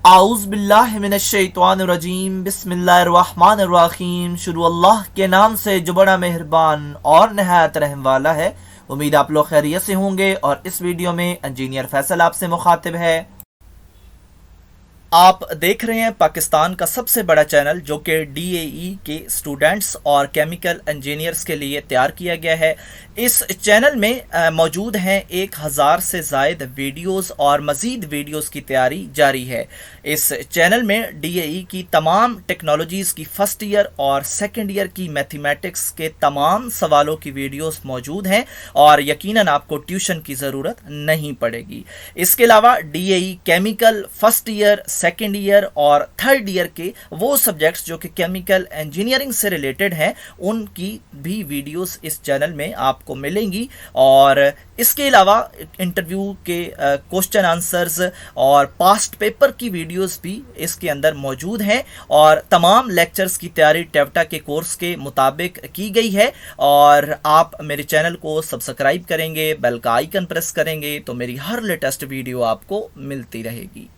आउज़ बिल्लाहि मिनश्शैतानिर्रजीम बिस्मिल्लाहिर्रहमानिर्रहीम। शुरू अल्लाह के नाम से जो बड़ा मेहरबान और नहायत रहम वाला है। उम्मीद आप लोग खैरियत से होंगे और इस वीडियो में इंजीनियर फैसल आपसे मुखातिब है। आप देख रहे हैं पाकिस्तान का सबसे बड़ा चैनल जो कि डीएई के स्टूडेंट्स और केमिकल इंजीनियर्स के लिए तैयार किया गया है। इस चैनल में मौजूद हैं 1000 से ज़ायद वीडियोस और मज़ीद वीडियोस की तैयारी जारी है। इस चैनल में डीएई की तमाम टेक्नोलॉजीज़ की फ़र्स्ट ईयर और सेकेंड ईयर की मैथमेटिक्स के तमाम सवालों की वीडियोस मौजूद हैं और यकीनन आपको ट्यूशन की ज़रूरत नहीं पड़ेगी। इसके अलावा DAE chemical first year, second year और थर्ड ईयर के वो सब्जेक्ट्स जो कि केमिकल इंजीनियरिंग से रिलेटेड हैं उनकी भी वीडियोस इस चैनल में आपको मिलेंगी। और इसके अलावा इंटरव्यू के क्वेश्चन आंसर्स और पास्ट पेपर की वीडियोस भी इसके अंदर मौजूद हैं और तमाम लेक्चर्स की तैयारी टेवटा के कोर्स के मुताबिक की गई है। और आप मेरे चैनल को सब्सक्राइब करेंगे, बेल का आइकन प्रेस करेंगे तो मेरी हर लेटेस्ट वीडियो आपको मिलती रहेगी।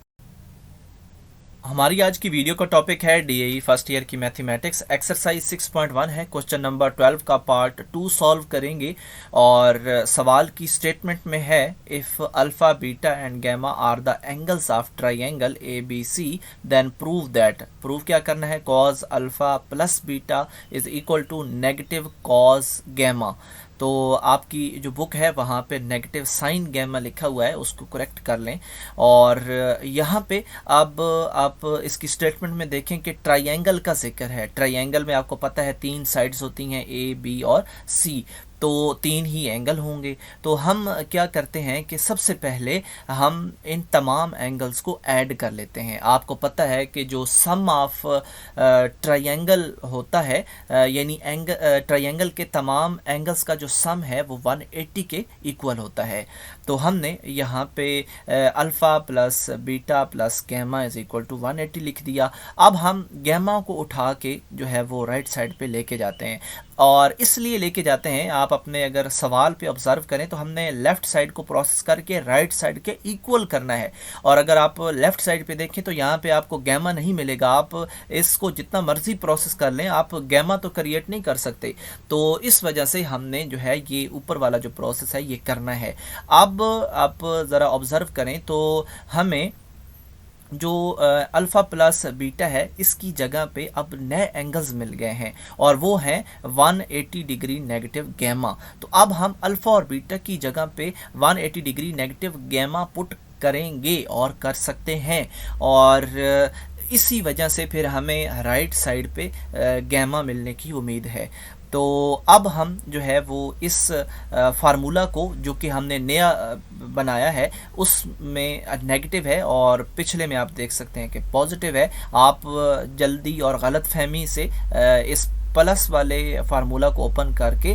हमारी आज की वीडियो का टॉपिक है डीएई फर्स्ट ईयर की मैथमेटिक्स। एक्सरसाइज 6.1 है, क्वेश्चन नंबर 12 का पार्ट 2 सॉल्व करेंगे। और सवाल की स्टेटमेंट में है if alpha beta and gamma are the angles of triangle A B C then prove that. Prove क्या करना है? Cos alpha plus beta is equal to negative cos gamma. तो आपकी जो बुक है वहाँ पे नेगेटिव साइन गैमा लिखा हुआ है, उसको करेक्ट कर लें। और यहाँ पे अब आप इसकी स्टेटमेंट में देखें कि ट्राइंगल का जिक्र है। ट्राइंगल में आपको पता है 3 साइड्स होती हैं, ए बी और सी, तो 3 ही एंगल होंगे। तो हम क्या करते हैं कि सबसे पहले हम इन तमाम एंगल्स को ऐड कर लेते हैं। आपको पता है कि जो सम ऑफ ट्रायंगल होता है, यानी ट्रायंगल के तमाम एंगल्स का जो सम है वो 180 के इक्वल होता है। तो हमने यहाँ पे alpha plus beta plus gamma is equal to 180 लिख दिया। अब हम गैमा को उठा के जो है वो राइट साइड पे लेके जाते हैं। और इसलिए लेके जाते हैं, आप अपने अगर सवाल पे ऑब्जर्व करें तो हमने लेफ़्ट साइड को प्रोसेस करके राइट साइड के इक्वल करना है। और अगर आप लेफ़्ट साइड पे देखें तो यहाँ पे आपको गैमा नहीं मिलेगा। आप इसको जितना मर्जी प्रोसेस कर लें, आप गैमा तो क्रिएट नहीं कर सकते। तो इस वजह से हमने जो है ये ऊपर वाला जो प्रोसेस है ये करना है। अब आप ज़रा ऑब्ज़र्व करें तो हमें जो अल्फ़ा प्लस बीटा है इसकी जगह पे अब नए एंगल्स मिल गए हैं और वो हैं 180 डिग्री नेगेटिव गैमा। तो अब हम अल्फ़ा और बीटा की जगह पे 180 डिग्री नेगेटिव गैमा पुट करेंगे और कर सकते हैं। और इसी वजह से फिर हमें राइट साइड पे गैमा मिलने की उम्मीद है। तो अब हम जो है वो इस फार्मूला को जो कि हमने नया बनाया है उसमें नेगेटिव है और पिछले में आप देख सकते हैं कि पॉजिटिव है। आप जल्दी और गलत फहमी से इस प्लस वाले फार्मूला को ओपन करके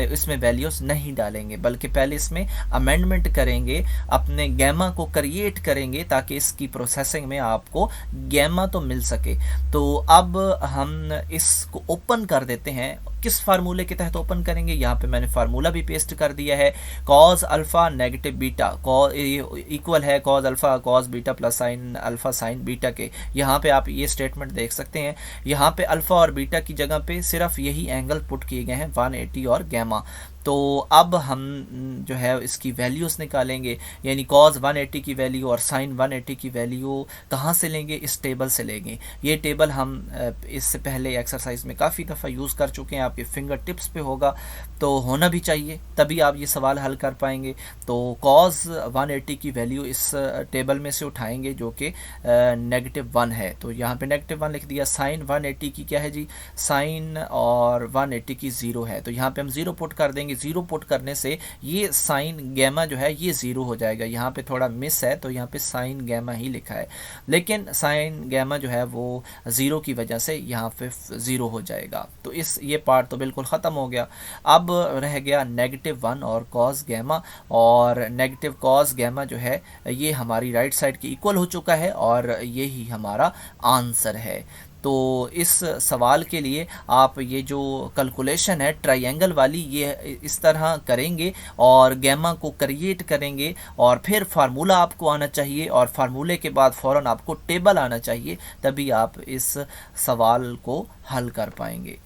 इसमें वैल्यूज़ नहीं डालेंगे, बल्कि पहले इसमें अमेंडमेंट करेंगे, अपने गैमा को क्रिएट करेंगे ताकि इसकी प्रोसेसिंग में आपको गैमा तो मिल सके। तो अब हम इसको ओपन कर देते हैं। किस फार्मूले के तहत ओपन करेंगे? यहाँ पे मैंने फार्मूला भी पेस्ट कर दिया है। Cos alpha negative beta equal है cos alpha cos beta plus sine alpha sine beta के। यहाँ पे आप ये स्टेटमेंट देख सकते हैं। यहाँ पे अल्फ़ा और बीटा की जगह पे सिर्फ यही एंगल पुट किए गए हैं 180 और गैमा। तो अब हम जो है इसकी वैल्यूज़ निकालेंगे, यानी कॉज 180 की वैल्यू और साइन 180 की वैल्यू कहाँ से लेंगे? इस टेबल से लेंगे। ये टेबल हम इससे पहले एक्सरसाइज में काफ़ी दफ़ा यूज़ कर चुके हैं, आपके फिंगर टिप्स पे होगा, तो होना भी चाहिए, तभी आप ये सवाल हल कर पाएंगे। तो कॉज 180 की वैल्यू इस टेबल में से उठाएंगे जो कि -1 है, तो यहाँ पे -1 लिख दिया। साइन 180 की क्या है जी? साइन और 180 की 0 है, तो यहाँ पे हम 0 पुट कर देंगे। 0 पुट करने से ये साइन गैमा जो है ये 0 हो जाएगा। यहाँ पे थोड़ा मिस है तो यहाँ पे साइन गैमा ही लिखा है, लेकिन साइन गैमा जो है वो 0 की वजह से यहाँ पे 0 हो जाएगा। तो ये पार्ट तो बिल्कुल ख़त्म हो गया। अब रह गया -1 और कॉस गैमा, और नेगेटिव कॉस गैमा जो है ये हमारी राइट साइड की इक्वल हो चुका है और यही हमारा आंसर है। तो इस सवाल के लिए आप ये जो कैलकुलेशन है ट्रायंगल वाली ये इस तरह करेंगे और गैमा को क्रिएट करेंगे और फिर फार्मूला आपको आना चाहिए और फार्मूले के बाद फ़ौरन आपको टेबल आना चाहिए, तभी आप इस सवाल को हल कर पाएंगे।